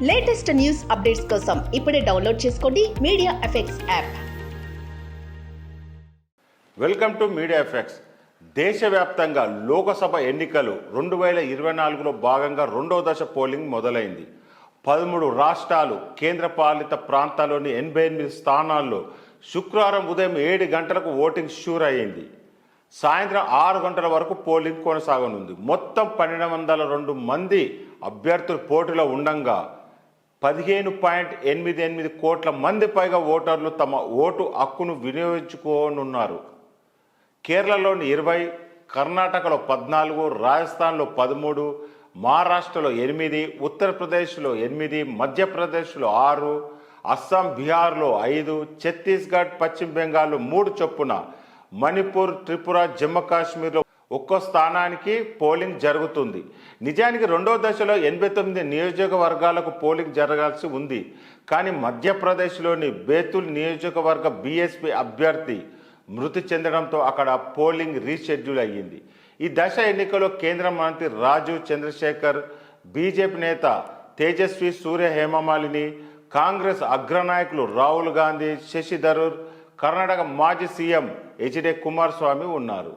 Latest news updates కోసం ఇప్పుడే download చేసుకోండి media effects app. Welcome to media effects. దేశవ్యాప్తంగా లోకసభ ఎన్నికలు 2024లో భాగంగా రెండో దశ పోలింగ్ మొదలైంది. 13 రాష్ట్రాలు, కేంద్రపాలిత ప్రాంతాల్లోని 88 స్థానాల్లో శుక్రవారం ఉదయం 7 గంటలకు ఓటింగ్ షూర్ అయింది. సాయంత్రం 6 గంటల వరకు పోలింగ్ కొనసాగనుంది. మొత్తం 1202 మంది అభ్యర్థులు పోటీలో ఉండగా 15.88 కోట్ల మంది పైగా ఓటర్లు తమ ఓటు హక్కును వినియోగించుకోనున్నారు. కేరళలోని 20, కర్ణాటకలో 14, రాజస్థాన్లో 13, మహారాష్ట్రలో 8, ఉత్తరప్రదేశ్లో 8, మధ్యప్రదేశ్లో 6, అస్సాం, బీహార్లో 5, ఛత్తీస్గఢ్, పశ్చిమ బెంగాల్లో 3 చొప్పున, మణిపూర్, త్రిపుర, జమ్మూ కాశ్మీర్లో ఒక్కో స్థానానికి పోలింగ్ జరుగుతుంది. నిజానికి రెండో దశలో 89 నియోజకవర్గాలకు పోలింగ్ జరగాల్సి ఉంది. కానీ మధ్యప్రదేశ్లోని బేతుల్ నియోజకవర్గ బీఎస్పీ అభ్యర్థి మృతి చెందడంతో అక్కడ పోలింగ్ రీషెడ్యూల్ అయ్యింది. ఈ దశ ఎన్నికలో కేంద్ర మంత్రి రాజీవ్ చంద్రశేఖర్, బీజేపీ నేత తేజస్వి సూర్య, హేమమాలిని, కాంగ్రెస్ అగ్రనాయకులు రాహుల్ గాంధీ, శశి థరూర్, కర్ణాటక మాజీ సీఎం హెచ్డి కుమారస్వామి ఉన్నారు.